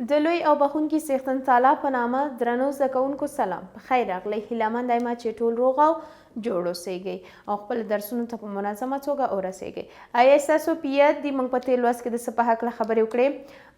د لوی او بخونکي څښتن تعالی په نامه درنو زده کوونکو سلام په خیر راغلی هیله منده یم چې ټول روغ او جوړ اوسئ او خپل درسونو ته په منظمه توګه ورسئ. آیا ستاسو په یاد دي موږ په تېر لوست کې د څه په هکله خبرې وکړې؟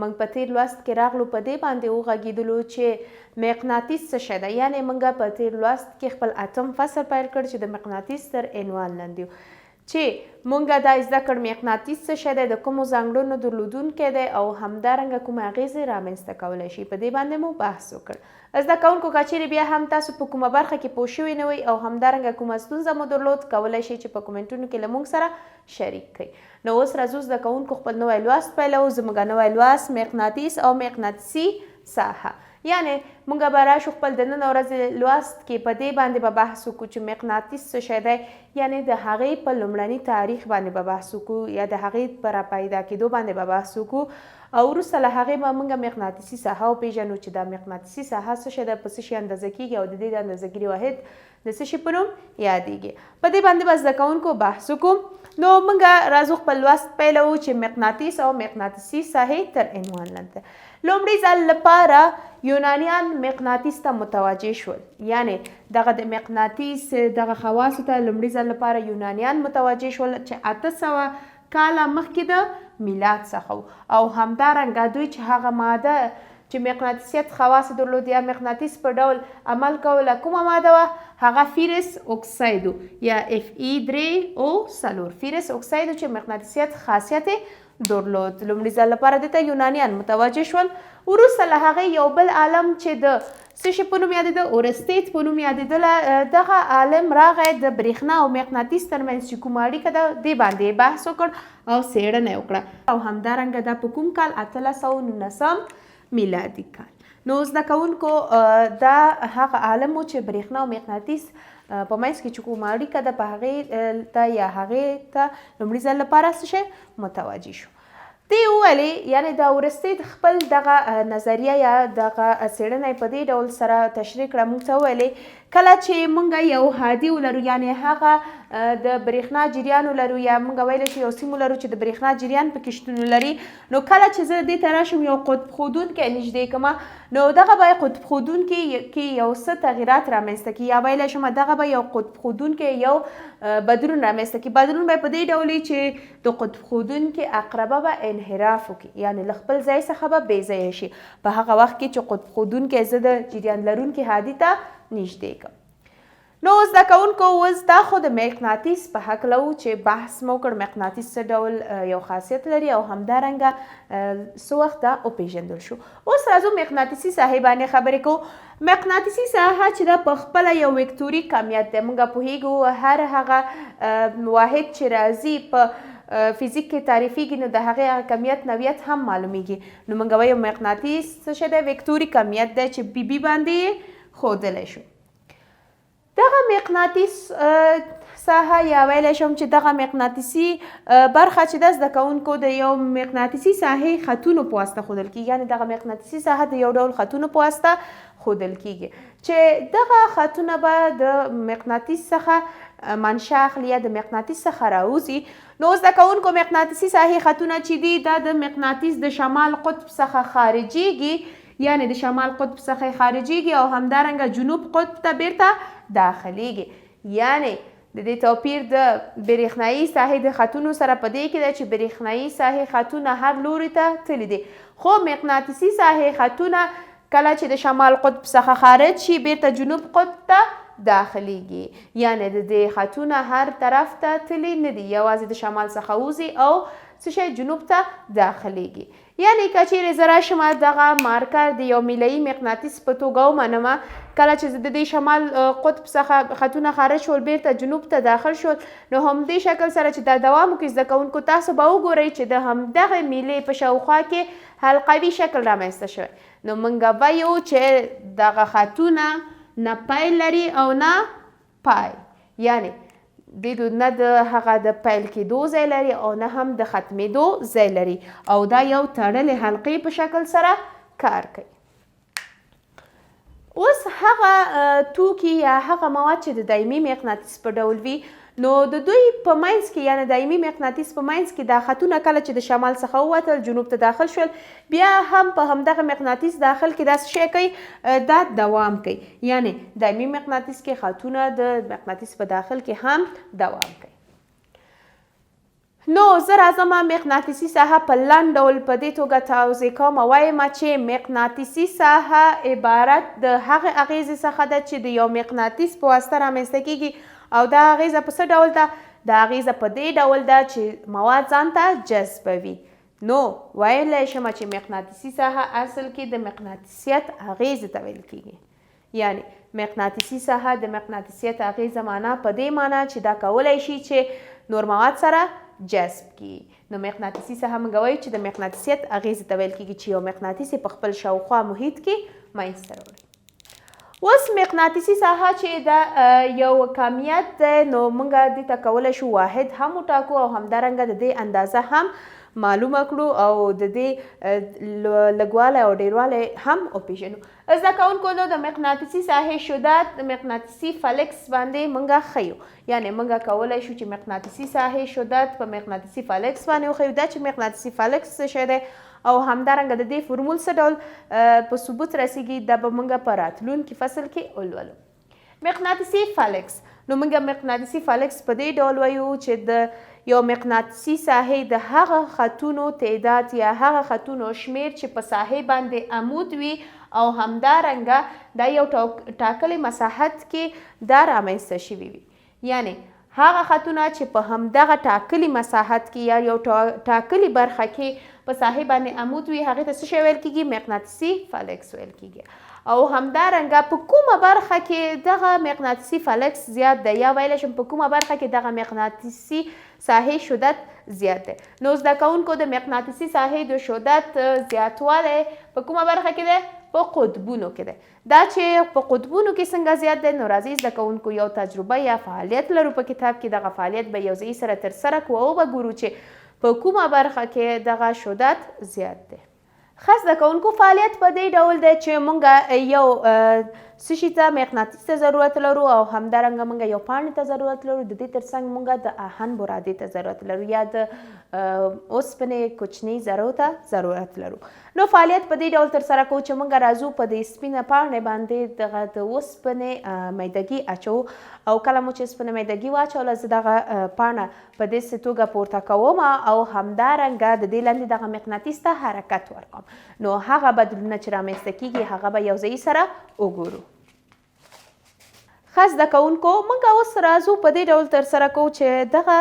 موږ په تېر لوست کې راغلو په دې باندې وغږېدلو چې مقناطیس څه شی ده، یعنې موږ په تېر لوست کې خپل اتم فصل پیل کړ چې د مقناطیس تر عنوان لاندې و چې مونږ دا زده کړ مقناطیس څه شی دی، د کومو ځانګړنو درلودونکی دی او همدارنګه کومې اغېزې رامنځته کولی شي. په دې باندې مو بحث وکړ. زده کوونکو که چیرې بیا هم تاسو په کومه برخه کې پوه شوي نه وئ او همدارنګه کومه ستونزه مو درلود، کولی شئ چې په کومنټونو کې له موږ سره شریک کړئ. نو اوس راځو زده کوونکو خپل نوی لوست پیلوو. زموږ نوی لوست مقناطیس او مقناطیسي ساحه، یعنې موږ به راشو خپل د نن ورځې لوست کې په دې باندې به بحث وکړو چې مقناطیس څه شی دی، یعنې د هغې په لومړني تاریخ باندې به بحث وکړو یا د هغې په راپیدا کېدو باندې به بحث وکړو او وروسته له هغې به موږ مقناطیسي ساحه وپېژنو چې دا مقناطیسي ساحه څه شی ده، په څه شي اندازه کېږي او د دې د اندازهګیري واحد د څه شي په نوم یادېږي. په دې باندې به زده کوونکو بحث وکړو. نو موږ راځو خپل لوست پیلوو چې مقناطیس او مقناطیسي ساحې تر عنوان لاندې. لومړي ځل لپاره یونانیان مقناطیس ته متوجه شول، یعنې دغه د مقناطیس دغه خواصو ته لومړي ځل لپاره یونانیان متوجه شول چې 800 کاله مخکې د میلاد څخه او همدارنګه دوی چې هغه ماده چې مقناطیسیت خواص درلود یا مقناطیس په ډول عمل کوله کومه ماده وه، هغه فیرس اکساید یا Fe3O4 فیرس اکساید چې مقناطیسیت خاصیت درلود. لومړي ځل لپاره دته یونانیان متوجه شول. وروسته له هغې یو بل عالم چې د څه شي په نوم یادېده، اورستیت په نوم یادېدله، دغه عالم راغی د برېښنا او مقناطیس ترمنځ چې کومه اړیکه ده دې باندې بحث وکړ او څېړنه یې وکړه او همدارنګه دا په کوم کال 1819 میلادي کال. نو زده کوونکو دا هغه عالم و چې برېښنا او مقناطیس په منځ کې چې کومه اړیکه ده په هغې ته یا هغې ته لومړي ځل لپاره څه شی متوجه شو. دی وویلې، یعنې د اورستیت خپل دغه نظریه یا دغه څېړنه یې په دې ډول سره تشریح کړه. موږ ته وویلې کله چې موږ یو هادي ولرو، یعنې هغه د برېښنا جریان ولرو یا موږ ویلی چې یو سیم ولرو چې د برېښنا جریان پکې شتون ولري، نو کله چې زه دې ته راشم یو قطب ښودونکی نږدې کړمه، نو دغه به قطب ښودونکي کې یو څه تغیرات رامنځته کړي یا ویلی شم دغه به یو قطب ښودونکی یو بدلون رامنځته کړي. بدلون به په دې ډول چې د قطب ښودونکي عقربه به انحراف وکړي، یعنې له خپل ځای څخه به بې ځایه شي په هغه وخت کې چې قطب ښودونکی زه د جریان لرونکي هادي ته نږدې کړم. نو زده کوونکو اوس دا خو د مقناطیس په هکله و چې بحث مو وکړ مقناطیس څه ډول یو خاصیت لري او همدارنګه څه وخت دا وپېژندل شو. اوس راځو مقناطیسي ساحې باندې خبرې کوو. مقناطیسي ساحه چې دا په خپله یو وکتوري کمیت دی. موږ پوهیږو هر هغه واحد چې راځي په فزیک کې تعریفیږي نو د هغې هغه کمیت نوعیت هم معلومیږي. نو موږ وایو مقناطیس څه شی دی، وکتوري کمیت دی چې بي باندې یې ښودلی شو. دغه مقناطیس ساحه یا ویلی شم چې دغه مقناطیسي برخه چې ده زده کوونکو د یو مقناطیسي ساحې خطونو په واسطه ښودل کېږي، یعنې دغه مقناطیسي ساحه د یو ډول خطونو په واسطه ښودل کېږي چې دغه خطونه به د مقناطیس څخه منشا اخلي یا د مقناطیس څخه راوځي. نو زده کوونکو مقناطیسي ساحې خطونه چې دي دا د مقناطیس د شمال قطب څخه خارجیږي، یعنې د شمال قطب څخه خارجیږي او همدارنګه جنوب قطب ته بیرته داخلیږي. یعنې د دې توپیر د برېښنایي ساحې د خطونو سره په دې کې ده چې برېښنایي ساحې خطونه هر لوري ته تللي دي، خو مقناطیسي ساحې خطونه کله چې د شمال قطب څخه خارج شي بیرته جنوب قطب ته داخلیږي. یعنې د دې خطونه هر طرف ته تللي نه دي، یوازې د شمال څخه وځي او څه شی جنوب ته داخلیږي. یعنې که چیرې زه راشم دغه مارکر د یو میله یي مقناطیس په توګه ومنمه، کله چې زه د دې شمال قطب څخه خطونه خارج شول بیرته جنوب ته داخل شول، نو همدې شکل سره چې دا دوام وکړي زده کوونکو تاسو به وګورئ چې د همدغه میلې په شاوخوا کې حلقوي شکل رامنځته شوی. نو موږ وایو چې دغه خطونه نه پیل لري او نه پای، یعنې د نه د هغه د پیل کېدو ځای لري او نه هم د ختمېدو ځای لري او دا یو تړلې حلقې په شکل سره کار کوي. اوس هغه توکي یا هغه مواد چې د دایمي مقناطیس په ډول وي، نو د دوی په منځ کې یعنې دایمي مقناطیس په منځ کې دا خطونه کله چې د شمال څخه ووتل جنوب ته داخل شول بیا هم په همدغه مقناطیس داخل کې داسې شی کوي دا دوام کوي یعنې دایمي مقناطیس کې خطونه د مقناطیس په داخل کې هم دوام کوي. نو زه راځم مقناطیسي ساحه په لنډ ډول په دې توګه توضیح کوم او وایم چې مقناطیسي ساحه عبارت د هغې اغیزې څخه ده چې د یو مقناطیس په واسطه رامنځته کیږي او دا اغیزه په څه ډول ده؟ دا اغیزه په دې ډول ده چې مواد ځان ته جذبوي. نو ویلی شم چې مقناطیسي ساحه اصل کې د مقناطیسیت اغیزې ته ویل کیږي. یعنې مقناطیسي ساحه د مقناطیسیت اغیزه معنا په دې معنا چې دا کولی شي چې نور مواد سره جذب کی. نو مقناطیسي ساحه موږ وایو چې د مقناطیسیت اغیزې ته ویل کیږي چې یو مقناطیس په خپل شاوخوا محیط کې منځته راوړي. اوس مقناطیسي ساحه چې دا یو کمیت دی نو موږ دې ته کولی شو واحد هم وټاکو او همدارنګه د دې اندازه هم معلومه کړو او د دې لږوالی او ډیروالی هم وپیژنو. زده کوونکو نو د مقناطیسي ساحې شدت د مقناطیسي فلکس باندې موږ ښیو یعنې موږ کولی شو چې مقناطیسي ساحې شدت په مقناطیسي فلکس باندې وښیو. دا چې مقناطیسي فلکس څه شی دی او همدارنګه د دې فورمول څه ډول په ثبوت رسیږي دا به موږ په راتلونکي فصل کې ولولو. مقناطیسي فلکس نو موږ مقناطیسي فلکس په دې ډول وایو چې د یو مقناطیسي ساحې د هغه خطونو تعداد یا هغه خطونو شمیر چې په ساحې باندې عمود وي او همدارنګه دا یو ټاکلي مساحت کې دا رامنځته شوي وي. یعنې هغه خطونه چې په همدغه ټاکلي مساحت کې یا یو ټاکلي برخه کې په ساحې باندې عمود وي هغې ته څه شی ویل کیږي؟ مقناطیسي فلکس ویل کیږي. او همدارنګه په کومه برخه کې دغه مقناطیسي فلکس زیات دی یا ویلی شم په کومه برخه کې دغه مقناطیسي ساحې شدت زیات دی. نو زده کوونکو د مقناطیسي ساحې د شدت زیاتوالی په کومه برخه کې دی؟ په قطبونو کې دی. دا چې په قطبونو کې څنګه زیات دی نو راځئ زده کوونکو یو تجربه یا فعالیت لرو په کتاب کې. دغه فعالیت به یو ځای سره ترسره کړو او به ګورو چې په کومه برخه کې دغه شدت زیات دی. ښه زده کوونکو فعالیت په دې ډول دی چې موږ یو څه شي ته مقناطیس ته ضرورت لرو او همدارنګه موږ یو پاڼې ته ضرورت لرو. د دې ترڅنګ موږ د آهن برادې ته ضرورت لرو یا د اوسپنې کوچنۍ ذرو ته ضرورت لرو. نو فعالیت په دې ډول ترسره کوو چې موږ راځو په دې سپینه پاڼې باندې دغه د اوسپنې میدګي اچوو او کله مو چې اوسپنې میدګي واچوله زه دغه پاڼه په داسې توګه پورته کوم او همدارنګه د دې لاندې دغه مقناطیس ته حرکت ورکوم. نو هغه بدلونونه چې رامنځته کیږي هغه به یو ځای سره وګورو. ښه زده کوونکو موږ اوس راځو په دې ډول ترسره کوو چې دغه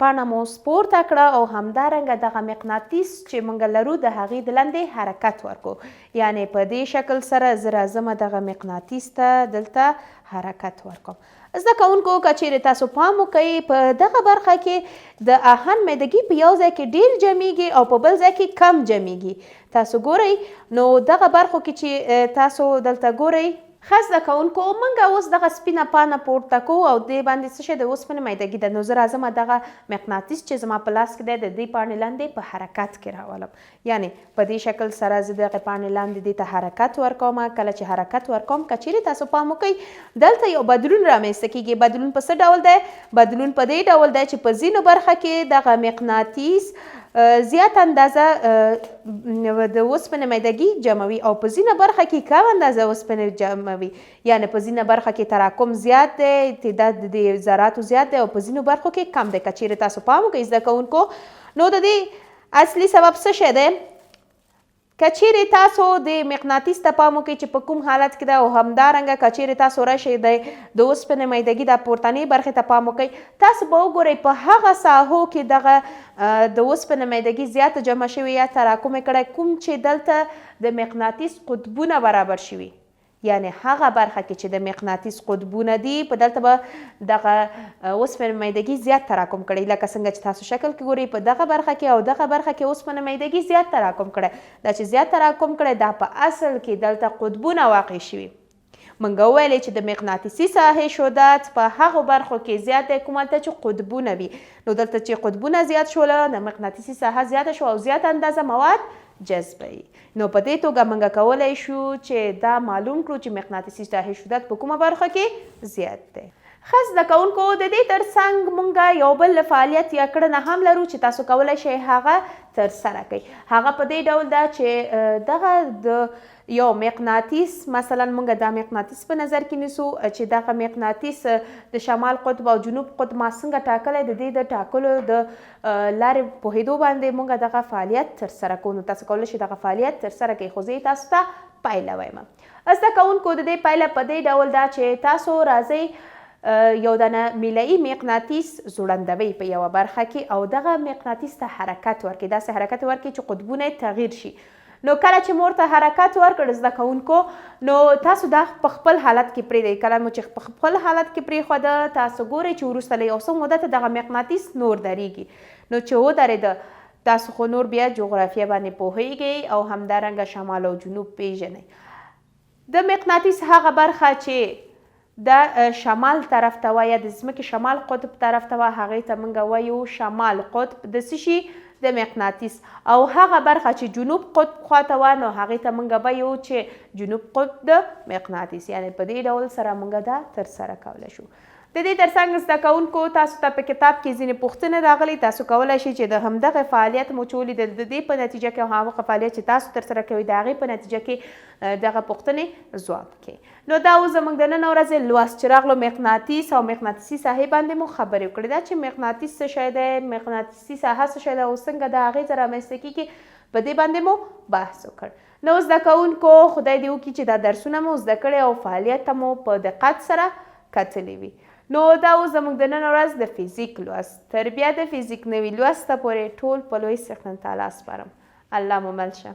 پاڼه مو پورته کړه او همدارنګه دغه مقناطیس چې موږ لرو د هغې د لاندې حرکت ورکوو. یعنې په دې شکل سره زه راځم دغه مقناطیس ته دلته حرکت ورکوم. زده کوونکو که چیرې تاسو پام وکړئ په دغه برخه کې د آهن میدګي په یو ځای کې ډیر جمعیږي او په بل ځای کې کم جمعیږي. تاسو ګورئ نو دغه برخو کې چې تاسو دلته ګورئ ښه زده کوونکو موږ اوس دغه سپینه پاڼه پورته کوو او دې باندې څه شی د اوسپنې میدګي ده. نو زه راځم دغه مقناطیس چې زما په لاس کې دی د دې پاڼې لاندې په حرکت کې راولم. یعنې په دې شکل سره زه دغه پاڼې لاندې دې ته حرکت ورکوم. کله چې حرکت ورکوم که چیرې تاسو پام وکړئ دلته یو بدلون رامنځته کیږي. بدلون په څه ډول دی؟ بدلون په دې ډول دی چې په ځینو برخه کې دغه مقناطیس زیات اندازه د اوسپنې میدګي جمعوي او په ځینه برخه کې کم اندازه اوسپنې جمعوي. یعنې په ځینه برخه کې تراکم زیات دی، تعداد د ذراتو زیات دی او په ځینو برخو کې کم دی. که چیرې تاسو پام وکړئ زده کوونکو نو د دې اصلي سبب څه شی دی؟ که چیرې تاسو د مقناطیس ته پام وکړئ چې په کوم حالت کې ده او همدارنګه که چیرې تاسو راشئ د اوسپنې میدګي د پورتنۍ برخې ته پام وکړئ تاسو به وګورئ په هغه ساحو کې دغه د اوسپنې میدګي زیاته جمع شوې یا تراکم یې کړی کوم چې دلته د مقناطیس قطبونه برابر شوي. یعنې هغه برخه کې چې د مقناطیس قطبونه دي په دلته به دغه اوسپنې میدګي زیات تراکم کړی. لکه څنګه چې تاسو شکل کې ګورئ په دغه برخه کې او دغه برخه کې اوسپنې میدګي زیات تراکم کړی. دا چې زیات تراکم کړی دا په اصل کې دلته قطبونه واقع شوي. موږ وویلې چې د مقناطیسي ساحې شدت په هغو برخو کې زیات دی کومه ته چې قطبونه وي. نو دلته چې قطبونه زیات شوله د مقناطیسي ساحه زیاته شوه او زیات اندازه مواد جذبوي. نو په دې توګه موږ کولی شو چې دا معلوم کړو چې مقناطیسي ساحې شدت په کومه برخه کې زیات دی. ښه زده کوونکو د دې ترڅنګ موږ یو بل فعالیت یا کړنه هم لرو چې تاسو کولی شئ هغه ترسره کړئ. هغه په دې ډول ده چې دغه د یو مقناطیس مثلا موږ دا مقناطیس په نظر کې نیسو چې دغه مقناطیس د شمال قطب او جنوب قطب ما څنګه ټاکلی د دې د ټاکلو د لارې پوهېدو باندې موږ دغه فعالیت ترسره کوو. نو تاسو کولی شئ دغه فعالیت ترسره کړئ. خو زه تاسو ته پایله وایم. زده کوونکو د دې پایله په دې ډول ده چې تاسو راځئ یو دانه میله مقناطیس ځوړندوئ په یوه برخه کې او دغه مقناطیس ته حرکت ورکړئ. داسې حرکت ورکړئ چې قطبونه یې تغییر شي. نو کله چې مور ته حرکت ورکړ زده کوونکو نو تاسو دا په خپل حالت کې پرېږدئ. کله مو چې په خپل حالت کې پرېښوده تاسو ګورئ چې وروسته له یو څه موده ته دغه مقناطیس نور درېږي. نو چې ودرېده تاسو خو نور بیا جغرافیه باندې پوهیږئ او همدارنګه شمال او جنوب پیژنئ. د مقناطیس هغه برخه چې د شمال طرف ته وه یا د ځمکې شمال قطب طرف ته وه هغې ته موږ وایو شمال قطب د څه شي د مقناطیس. او هغه برخه چې جنوب قطب خواته وه نو هغې ته موږ وایو چې جنوب قطب د مقناطیس. یعنې په دې ډول سره موږ دا ترسره کولی شو. د دې ترڅنګ زده کوونکو تاسو ته په کتاب کې ځینې پوښتنې راغلي. تاسو کولی شئ چې د همدغه فعالیت مو چې ولیدل د دې په نتیجه کې او هغه فعالیت چې تاسو ترسره کوئ د هغې په نتیجه کې دغه پوښتنې ځواب کړئ. نو دا اوس زموږ د نن ورځې لوست چې راغلو مقناطیس او مقناطیسي ساحې باندې مو خبرې وکړې. دا چې مقناطیس څه شی دی، مقناطیسي ساحه څه شی ده او څنګه د هغې څه رامنځته کېږي په دې باندې مو بحث وکړ. نو زده کوونکو خدای دې وکړي چې دا درسونه مو زده کړي او فعالیت ته مو په دقت سره کتلې وي. نو دا اوس زموږ د نن ورځ د فزیک لوست. تر بیا د فزیک نوي لوست ته پورې ټول په لوی څښتن تعالی سپارم. الله مو مل شه.